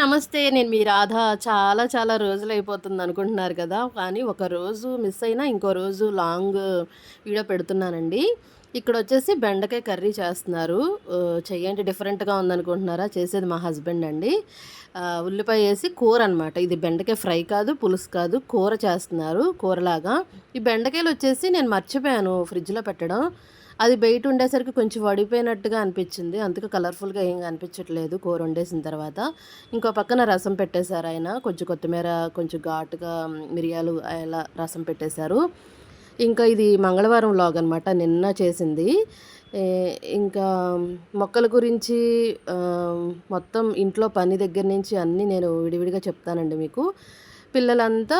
నమస్తే. నేను మీ రాధ. చాలా చాలా రోజులైపోతుంది అనుకుంటున్నారు కదా! కానీ ఒక రోజు మిస్ అయినా ఇంకో రోజు లాంగ్ వీడియో పెడుతున్నానండి. ఇక్కడొచ్చేసి బెండకాయ కర్రీ చేస్తున్నారు. చెయ్యేంటి డిఫరెంట్‌గా ఉందనుకుంటున్నారా? చేసేది మా హస్బెండ్ అండి. ఉల్లిపాయ ఏసి కూరనమాట. ఇది బెండకాయ ఫ్రై కాదు, పులుసు కాదు, కూర చేస్తున్నారు కూరలాగా. ఈ బెండకాయలొచ్చేసి నేను మర్చిపోయాను ఫ్రిడ్జ్‌లో పెట్టడం. అది బయటుండేసరికి కొంచెం వడిపోయినట్టుగా అనిపిచ్చింది. అందుకే కలర్‌ఫుల్‌గా ఏం కనిపించట్లేదు కూరొండేసిన తర్వాత. ఇంకో పక్కన రసం పెట్టేశారాయన. కొంచెం కొత్తిమీర, కొంచెం ఘాటుగా మిరియాలు అలా రసం పెట్టేశారు. ఇంకా ఇది మంగళవారం వ్లాగనమాట నిన్న చేసింది. ఏ ఇంకా మొక్కల గురించి మొత్తం ఇంట్లో పని దగ్గర నుంచి అన్నీ నేను విడివిడిగా చెప్తానండి మీకు. పిల్లలంతా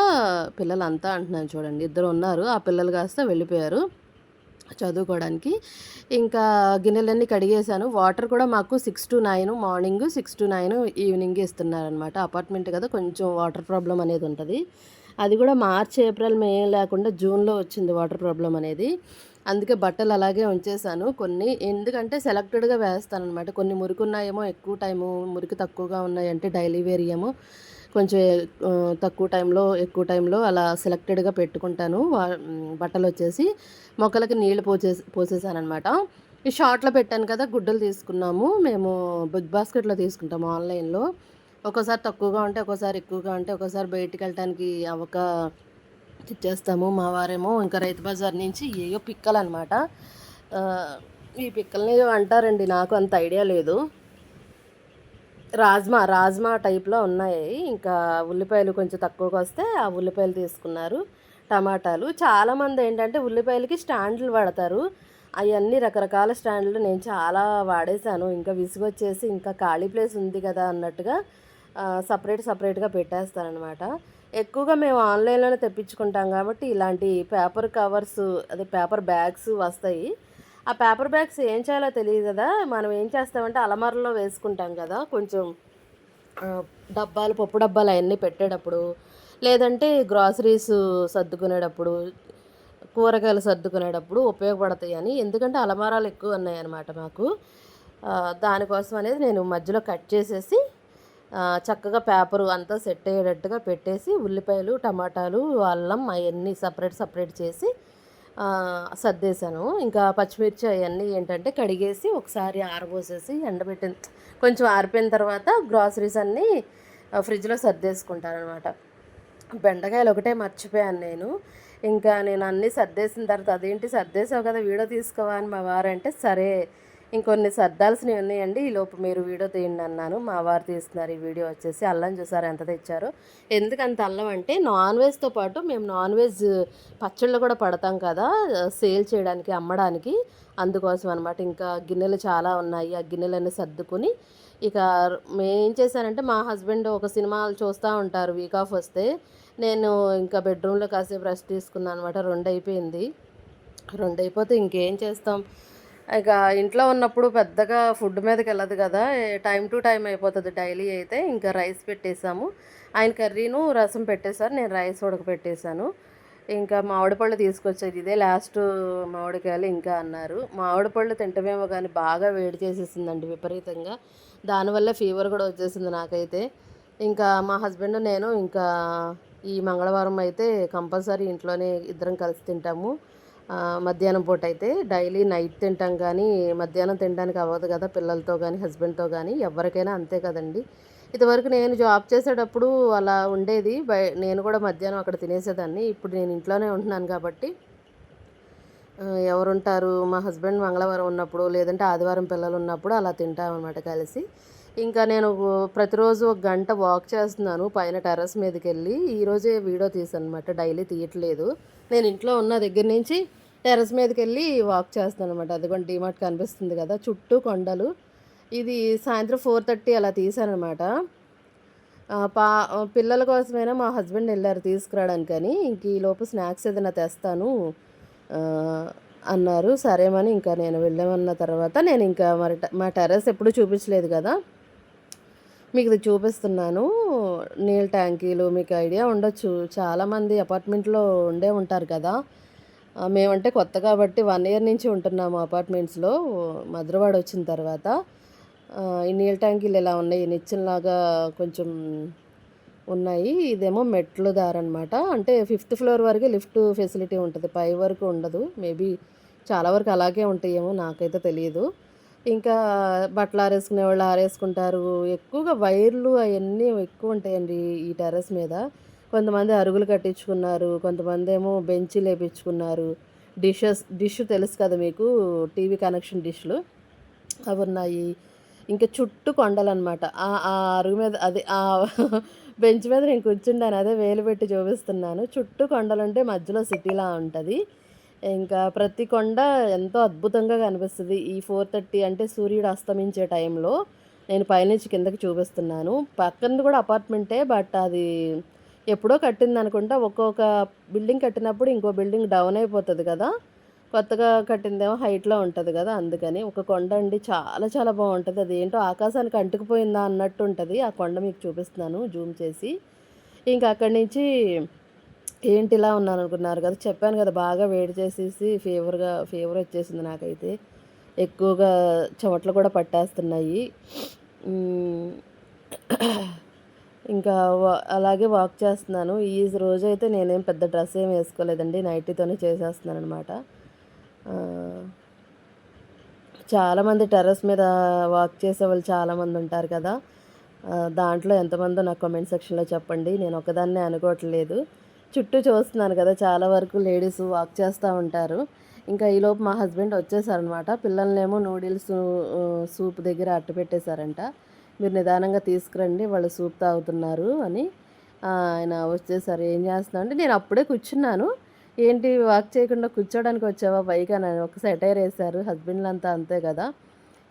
పిల్లలంతా అంటున్నాను చూడండి. ఇద్దరు ఉన్నారు. ఆ పిల్లలు కాస్త వెళ్ళిపోయారు చదువుకోవడానికి. ఇంకా గిన్నెలన్నీ కడిగేశాను. వాటర్ కూడా మాకు 6-9 మార్నింగ్, 6-9 ఈవినింగ్ ఇస్తున్నారనమాట. అపార్ట్మెంట్ కదా, కొంచెం వాటర్ ప్రాబ్లమ్ అనేది ఉంటది. అది కూడా మార్చ్, ఏప్రిల్, మే లేకుండా జూన్‌లో వచ్చింది వాటర్ ప్రాబ్లమ్ అనేది. అందుకే బట్టలు అలాగే ఉంచేశాను కొన్ని. ఎందుకంటే సెలెక్టెడ్‌గా వేస్తాననమాట. కొన్ని మురికున్నాయేమో ఎక్కువ టైము, మురికి తక్కువగా ఉన్నాయంటే డైలీ వేర్ ఏమో కొంచెం తక్కువ టైంలో, ఎక్కువ టైంలో అలా సెలెక్టెడ్‌గా పెట్టుకుంటాను. బట్టలొచ్చేసి మొక్కలకి నీళ్లు పోసేసాననమాట. ఈ షార్ట్‌లో పెట్టాను కదా! గుడ్డలు తీసుకున్నాము. మేము బిగ్ బాస్కెట్‌లో తీసుకుంటాము ఆన్‌లైన్‌లో. ఒక్కోసారి తక్కువగా ఉంటే, ఒక్కోసారి ఎక్కువగా ఉంటే, ఒక్కోసారి బయటికెళ్ళటానికి అవ్వక తెచ్చేస్తాము. మా వారేమో ఇంకా రైతు బజార్ నుంచి ఏయో పిక్కలనమాట. ఈ పిక్కల్ని ఏదో అంటారండి. నాకు అంత ఐడియా లేదు. రాజ్మా టైప్‌లో ఉన్నాయి. ఇంకా ఉల్లిపాయలు కొంచెం తక్కువకొస్తే ఆ ఉల్లిపాయలు తీసుకున్నారు. టమాటాలు. చాలామందేంటంటే ఉల్లిపాయలకి స్టాండ్‌లు వాడతారు. అయన్నీ రకరకాల స్టాండ్‌లు నేను చాలా వాడేశాను. ఇంకా విసుగొచ్చేసి ఇంకా ఖాళీ ప్లేస్ ఉంది కదా అన్నట్టుగా సెపరేట్‌గా పెట్టేస్తాననమాట. ఎక్కువగా మేము ఆన్‌లైన్‌లోనే తెప్పించుకుంటాం కాబట్టి ఇలాంటి పేపర్ కవర్స్, అదే పేపర్ బ్యాగ్స్ వస్తాయి. ఆ పేపర్ బ్యాగ్స్ ఏం చేయాలో తెలియదు కదా! మనం ఏం చేస్తామంటే అలమారలో వేసుకుంటాం కదా! కొంచెం డబ్బాలు, పప్పు డబ్బాలు అయన్నీ పెట్టేటప్పుడు, లేదంటే గ్రాసరీస్ సర్దుకునేటప్పుడు, కూరగాయలు సర్దుకునేటప్పుడు ఉపయోగపడతాయని. ఎందుకంటే అలమారాలు ఎక్కువ ఉన్నాయన్నమాట మాకు. దానికోసం అనేది నేను మధ్యలో కట్ చేసేసి చక్కగా పేపరు అంతా సెట్ అయ్యేటట్టుగా పెట్టేసి ఉల్లిపాయలు, టమాటాలు, అల్లం అయన్నీ సెపరేట్ చేసి సర్దేశాను. ఇంకా పచ్చిమిర్చి అయన్నీ ఏంటంటే కడిగేసి ఒకసారి ఆరబోసేసి ఎండబెట్టిన కొంచెం ఆరిపోయిన తర్వాత గ్రాసరీస్ అన్నీ ఫ్రిడ్జ్‌లో సర్దేసుకుంటాననమాట. బెండకాయలు ఒకటే మర్చిపోయాను నేను. ఇంకా నేను అన్నీ సర్దేసిన తర్వాత, "అదేంటి సర్దేసావు కదా! వీడియో తీసుకోవా" అని మా వారంటే, "సరే ఇంకొన్ని సర్దాల్సినవి ఉన్నాయండి. ఈలోపు మీరు వీడియో తీయండి" అన్నాను. మా వారు తీస్తున్నారు ఈ వీడియో వచ్చేసి. అల్లం చూసారా ఎంత తెచ్చారో. ఎందుకంత అల్లం అంటే నాన్ వెజ్‌తో పాటు మేము నాన్ వెజ్ పచ్చళ్ళు కూడా పడతాం కదా! సేల్ చేయడానికి, అమ్మడానికి. అందుకోసం అనమాట. ఇంకా గిన్నెలు చాలా ఉన్నాయి. ఆ గిన్నెలన్నీ సర్దుకొని ఇక మేమేం చేశానంటే, మా హస్బెండ్ ఒక సినిమాలు చూస్తా ఉంటారు వీక్ ఆఫ్ వస్తే. నేను ఇంకా బెడ్రూమ్‌లో కాసేపు రెస్ట్ తీసుకున్నాను అనమాట. 2 అయిపోయింది. 2 అయిపోతే ఇంకేం చేస్తాం. ఇక ఇంట్లో ఉన్నప్పుడు పెద్దగా ఫుడ్ మీదకెళ్ళదు కదా! టైమ్ టు టైమ్ అయిపోతది డైలీ అయితే. ఇంకా రైస్ పెట్టేసాము. ఆయన కర్రీను, రసం పెట్టేశారు. నేను రైస్ ఉడకపెట్టేసాను. ఇంకా మామిడి పళ్ళు తీసుకొచ్చారు. ఇదే లాస్టు మామిడికాయలు ఇంకా అన్నారు. మామిడి పళ్ళు తింటమేమో గానీ బాగా వేడి చేసేసిందండి విపరీతంగా. దానివల్ల ఫీవర్ కూడా వచ్చేసింది నాకైతే. ఇంకా మా హస్బెండ్, నేను ఇంకా ఈ మంగళవారం అయితే కంపల్సరీ ఇంట్లోనే ఇద్దరం కలిసి తింటాము. మధ్యాహ్నం పూటైతే. డైలీ నైట్ తింటాం కానీ, మధ్యాహ్నం తినడానికి అవ్వదు కదా పిల్లలతో గానీ, హస్బెండ్‌తో గానీ. ఎవ్వరికైనా అంతే కదండీ! ఇదివరకు నేను జాబ్ చేసేటప్పుడు అలా ఉండేది. నేను కూడా మధ్యాహ్నం అక్కడ తినేసేదాన్ని. ఇప్పుడు నేను ఇంట్లోనే ఉంటున్నాను కాబట్టి ఎవరుంటారు, మా హస్బెండ్ మంగళవారం ఉన్నప్పుడు, లేదంటే ఆదివారం పిల్లలున్నప్పుడు అలా తింటామనమాట కలిసి. ఇంకా నేను ప్రతిరోజు ఒక గంట వాక్ చేస్తున్నాను పైన టెర్రస్ మీదకెళ్ళి. ఈరోజే వీడియో తీశాననమాట. డైలీ తీయట్లేదు. నేను ఇంట్లో ఉన్న దగ్గర నుంచి టెర్రస్ మీదకెళ్ళి వాక్ చేస్తాననమాట. అదిగోండి డీమార్ట్ కనిపిస్తుంది కదా! చుట్టూ కొండలు. ఇది సాయంత్రం 4:30 అలా తీశాననమాట. పిల్లల కోసమైనా మా హస్బెండ్ ఎళ్లారు తీసుకురాడానికని. ఇంక ఈలోపు స్నాక్స్ ఏదైనా తెస్తాను అన్నారు. సరేమని ఇంకా నేను వెళ్ళామన్న తర్వాత నేను ఇంకా మా టెర్రస్ ఎప్పుడూ చూపించలేదు కదా! మీకు ఇది చూపిస్తున్నాను. నీళ్ళ ట్యాంకీలు మీకు ఐడియా ఉండొచ్చు. చాలామంది అపార్ట్మెంట్‌లో ఉండే ఉంటారు కదా! మేమంటే కొత్త కాబట్టి 1 ఇయర్ నుంచి ఉంటున్నాము అపార్ట్మెంట్స్‌లో మధురవాడ వచ్చిన తర్వాత. ఈ నీళ్ళ ట్యాంకీలు ఇలా ఉన్నాయి. నిచ్చెనలాగా కొంచెం ఉన్నాయి. ఇదేమో మెట్లు దారనమాట. అంటే ఫిఫ్త్ ఫ్లోర్ వరకే లిఫ్ట్ ఫెసిలిటీ ఉంటది. పై వరకు ఉండదు. మేబీ చాలా వరకు అలాగే ఉంటాయేమో నాకైతే తెలీదు. ఇంకా బట్టలు ఆరేసుకునేవాళ్ళు ఆరేసుకుంటారు. ఎక్కువగా వైర్లు అయన్నీ ఎక్కువుంటాయండి ఈ టెర్రస్ మీద. కొంతమంది అరుగులు కట్టించుకున్నారు. కొంతమందేమో బెంచీలేపిచ్చుకున్నారు. డిష్ తెలుసు కదా మీకు, టీవీ కనెక్షన్ డిష్‌లు అవున్నాయి. ఇంకా చుట్టూ కొండలనమాట. ఆ అరుగు మీద అదే బెంచ్ మీద నేను కూర్చున్నాను. అదే వేలు పెట్టి చూపిస్తున్నాను. చుట్టూ కొండలుంటే మధ్యలో సిటీలా ఉంటది. ఇంకా ప్రతి కొండ ఎంతో అద్భుతంగా కనిపిస్తది. ఈ 4:30 అంటే సూర్యుడు అస్తమించే టైంలో నేను పైనుంచి కిందకి చూపిస్తున్నాను. పక్కనది కూడా అపార్ట్‌మెంటే. బట్ అది ఎప్పుడో కట్టిందనుకుంటా. ఒక్కొక్క బిల్డింగ్ కట్టినప్పుడు ఇంకో బిల్డింగ్ డౌన్ అయిపోతది కదా! కొత్తగా కట్టిందేమో హైట్‌లో ఉంటది గదా! అందుకని. ఒక కొండ అండి చాలా చాలా బావుంటది. అదేంటో ఆకాశానికి అంటుకుపోయిందా అన్నట్టుంటది. ఆ కొండ మీకు చూపిస్తున్నాను జూమ్ చేసి. ఇంక అక్కడి నుంచి ఏంటి ఇలా ఉన్నాననుకున్నారు గదా! చెప్పాను గదా! బాగా వేడి చేసేసి ఫీవరొచ్చేసింది నాకైతే. ఎక్కువగా చెమటలు కూడా పట్టేస్తున్నాయి. హ్మ్. ఇంకా అలాగే వాక్ చేస్తున్నాను. ఈ రోజైతే నేనేం పెద్ద డ్రెస్ ఏమి ఏసుకోలేదండి. నైటీతోనే చేసేస్తున్నాననమాట. ఆహ్, చాలామంది టెర్రస్ మీద వాక్ చేసేవాళ్ళు చాలామందుంటారు కదా! దాంట్లో ఎంతమందో నాకు కామెంట్ సెక్షన్‌లో చెప్పండి. నేను ఒక్కదాన్నే అనుకోవట్లేదు. చుట్టూ చూస్తున్నాను కదా! చాలా వరకు లేడీస్ వాక్ చేస్తా ఉంటారు. ఇంకా ఈలోపు మా హస్బెండ్ వచ్చేసారనమాట. పిల్లలనేమో నూడిల్స్ సూప్ దగ్గర అట్టపెట్టేసారంట. మీరు నిదానంగా తీసుకురండి వాళ్ళు సూప్ తాగుతున్నారు అని. ఆయన వచ్చేసారు. ఏం చేస్తున్నావు అంటే నేను అప్పుడే కూర్చున్నాను. ఏంటి వాక్ చేయకుండా కూర్చోడానికి వచ్చావా పైకనని ఒక సెటైర్ ఏశారు. హస్బెండ్‌లంతా అంతే గదా!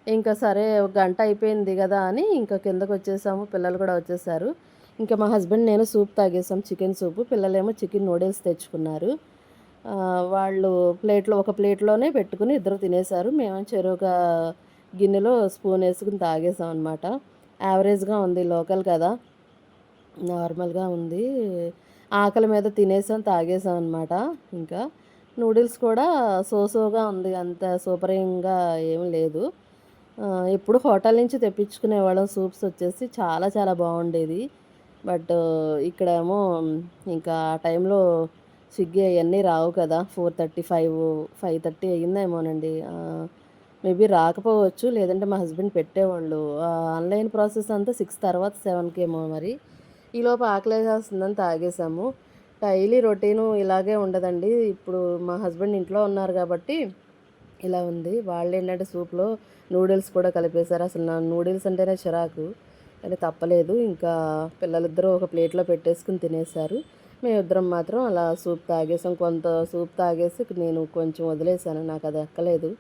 ఇంకా సరే ఒక గంట అయిపోయింది గదా! అని ఇంకా కిందకొచ్చేసాము. పిల్లలు కూడా వచ్చేసారు. ఇంకా మా హస్బెండ్ నేను సూప్ తాగేసాం. Chicken soup. పిల్లలేమో చికెన్ నూడిల్స్ తెచ్చుకున్నారు. వాళ్ళు ఒక ప్లేట్‌లోనే పెట్టుకొని ఇద్దరు తినేసారు. మేము చెరొక గిన్నెలో స్పూనేసుకొని తాగేసాం అనమాట. యావరేజ్‌గా ఉంది. లోకల్ కదా! నార్మల్‌గా ఉంది. ఆకలి మీద తినేసాం, తాగేసాం అనమాట ఇంకా. నూడిల్స్ కూడా సోగా ఉంది. అంత సూపరింగా ఏమి లేదు. ఎప్పుడు హోటల్ నుంచి తెప్పించుకునేవాళ్ళం సూప్స్ వచ్చేసి చాలా చాలా బాగుండేది. బట్ ఇక్కడేమో ఇంకా ఆ టైంలో స్విగ్గీ అయన్నీ రావు కదా! 4:35, 5:30 అయ్యిందేమోనండి. మేబీ రాకపోవచ్చు. లేదంటే మా హస్బెండ్ పెట్టేవాళ్ళు. ఆన్‌లైన్ ప్రాసెస్ అంతా 6 తర్వాత 7కేమో మరి. ఈలోపు ఆకలేసేస్తుందని తాగేసాము. డైలీ రొటీను ఇలాగే ఉండదండి. ఇప్పుడు మా హస్బెండ్ ఇంట్లో ఉన్నారు గాబట్టి ఇలా ఉంది. వాళ్ళేంటంటే సూప్‌లో నూడిల్స్ కూడా కలిపేశారు. అసలు నా నూడిల్స్ అంటేనే చిరాకు. కానీ తప్పలేదు. ఇంకా పిల్లలిద్దరూ ఒక ప్లేట్‌లో పెట్టేసుకొని తినేశారు. మేమిద్దరం మాత్రం అలా సూప్ తాగేసాం. కొంత సూప్ తాగేసి నేను కొంచెం వదిలేసాను. నాకది ఎక్కలేదు.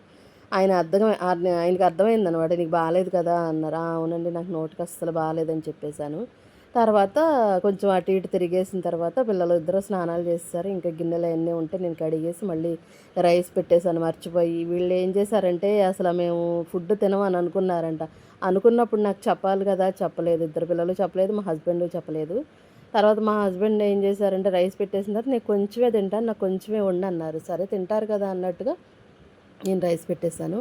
ఆయనకి అర్థమైందనమాట. "నీకు బాలేదు కదా!" అన్నారు. "ఆ! అవునండి. నాకు నోటికి అస్సలు బాలేదని" చెప్పేసాను. తర్వాత కొంచెం అటు ఇటు తిరిగేసిన తర్వాత పిల్లలిద్దరూ స్నానాలు చేసేసారు. ఇంకా గిన్నెలు అయన్నీ ఉంటే నేను కడిగేసి మళ్ళీ రైస్ పెట్టేసాను మర్చిపోయి. వీళ్ళేం చేశారంటే అసల మేము ఫుడ్ తినమని అనుకున్నారంట. అనుకున్నప్పుడు నాకు చెప్పాలి కదా! చెప్పలేదు. ఇద్దరు పిల్లలు చెప్పలేదు. మా హస్బెండు చెప్పలేదు. తర్వాత మా హస్బెండ్ ఏం చేశారంటే రైస్ పెట్టేసిన తర్వాత నేను కొంచెమే తింటాను. నాకు కొంచెమే వండన్నారు. సరే తింటారు కదా! అన్నట్టుగా నేను రైస్ పెట్టేసాను.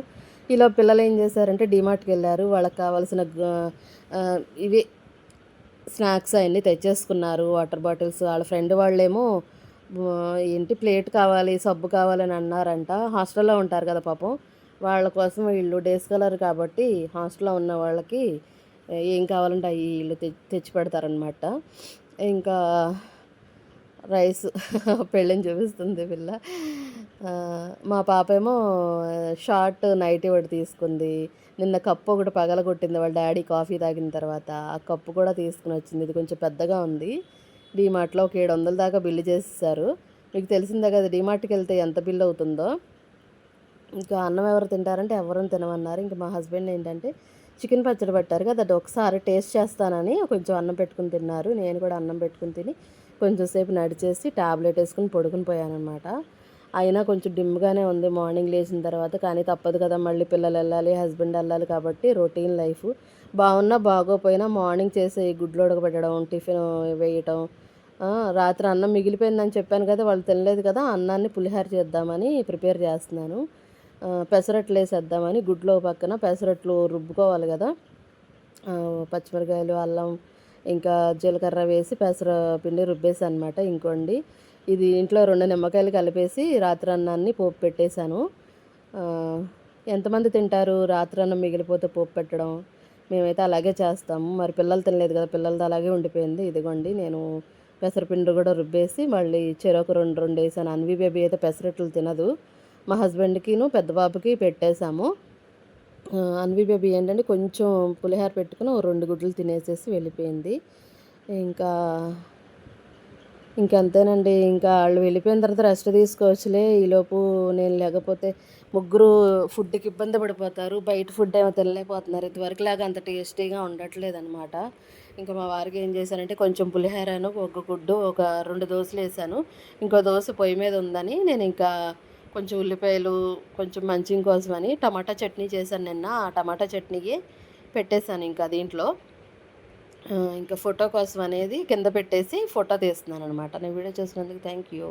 ఈలోపు పిల్లలేం చేశారంటే డీమార్ట్‌కెళ్లారు. వాళ్ళకి కావాల్సిన ఇవి స్నాక్స్ అయన్నీ తెచ్చేసుకున్నారు. వాటర్ బాటిల్స్ ఆళ్ళ ఫ్రెండ్ వాళ్ళేమో ఏంటి ప్లేట్ కావాలి, సబ్బు కావాలని అన్నారంట. హాస్టల్‌లో ఉంటారు కదా పాపం. వాళ్ళ కోసం వీళ్ళు డేస్ స్కాలర్ కాబట్టి హాస్టల్‌లో ఉన్న వాళ్ళకి ఏం కావాలంటే అయి ఈళ్ళు తెచ్చి పెడతారనమాట. ఇంకా రైస్ పెళ్ళిని చూపిస్తుంది పిల్ల. మా పాపేమో షార్ట్ నైటీ ఒకటి తీసుకుంది. నిన్న కప్పు ఒకటి పగలగొట్టింది వాళ్ళ డ్యాడీ కాఫీ తాగిన తర్వాత. ఆ కప్పు కూడా తీసుకొనొచ్చింది. ఇది కొంచెం పెద్దగా ఉంది. డీమార్ట్‌లో ఒక 700 దాకా బిల్లు చేసేసారు. మీకు తెలిసిందే కదా! డీమార్ట్‌కెళ్తే ఎంత బిల్ అవుతుందో. ఇంకా అన్నం ఎవరు తింటారంటే ఎవ్వరం తినమన్నారు. ఇంక మా హస్బెండ్ ఏంటంటే చికెన్ పచ్చడి పెట్టారు కదా! అది ఒకసారి టేస్ట్ చేస్తానని కొంచెం అన్నం పెట్టుకొని తిన్నారు. నేను కూడా అన్నం పెట్టుకొని తిని కొంచెం సేపు నడిచేసి టాబ్లెట్ ఏసుకొని పడుకొని పోయాననమాట. అయినా కొంచెం డిమ్‌గానే ఉంది మార్నింగ్ లేచిన తర్వాత. కానీ తప్పదు కదా! మళ్ళీ పిల్లలెళ్ళాలి, హస్బెండ్ ఎళ్ళాలి కాబట్టి రొటీన్ లైఫు. బావున్నా, బాగోపోయినా మార్నింగ్ చేసే ఈ గుడ్లు ఉడకబెట్టడం, టిఫిను వేయటం, రాత్రి అన్నం మిగిలిపోయిందని చెప్పాను కదా! వాళ్ళు తినలేదు కదా! అన్నాన్ని పులిహోర చేద్దామని ప్రిపేర్ చేస్తున్నాను. పెసరట్లు వేసేద్దామని గుడ్లో పక్కన పెసరట్లు రుబ్బుకోవాలి కదా. పచ్చిమిరకాయలు, అల్లం, ఇంకా జీలకర్ర వేసి పెసర పిండి రుబ్బేసాను అనమాట. ఇంకోండి ఇది ఇంట్లో 2 నిమ్మకాయలు కలిపేసి రాత్రన్నాన్ని పోపు పెట్టేశాను. ఎంతమంది తింటారు రాత్రన్నం మిగిలిపోతే పోపు పెట్టడం? మేమైతే అలాగే చేస్తాము. మరి పిల్లలు తినలేదు కదా, పిల్లలది అలాగే ఉండిపోయింది. ఇదిగోండి నేను పెసరపిండి కూడా రుబ్బేసి మళ్ళీ చెరొక 2 వేసాను. అన్వి బేబీ అయితే పెసరట్లు తినదు. మా హస్బెండ్కిను పెద్ద బాబుకి పెట్టేశాము. అన్వి బేబీ ఏంటంటే కొంచెం పులిహోర పెట్టుకుని ఓ 2 గుడ్లు తినేసేసి వెళ్ళిపోయింది. ఇంకా ఇంకంతేనండి. ఇంకా ఆళ్ళు వెళ్ళిపోయిన తర్వాత రెస్ట్ తీసుకోవచ్చులే. ఈలోపు నేను లేకపోతే ముగ్గురు ఫుడ్‌కి ఇబ్బంది పడిపోతారు. బయట ఫుడ్ ఏమో తినలేకపోతున్నారు. ఇదివరకులాగా అంత టేస్టీగా ఉండట్లేదనమాట. ఇంకా మా వారికి ఏం చేశానంటే కొంచెం పులిహోరను, ఒక గుడ్డు, ఒక 2 దోసలేసాను. ఇంకో దోస పొయ్యి మీద ఉందని నేను ఇంకా కొంచెం ఉల్లిపాయలు, కొంచెం మంచింగ్ కోసమని టమాటా చట్నీ చేశాను నిన్న. ఆ టమాటా చట్నీయే పెట్టేశాను ఇంకా దీంట్లో. ఇంకా ఫోటో కోసం అనేది కింద పెట్టేసి ఫోటో తీస్తున్నాననమాట. నేను వీడియో చూసినందుకు థ్యాంక్ యూ.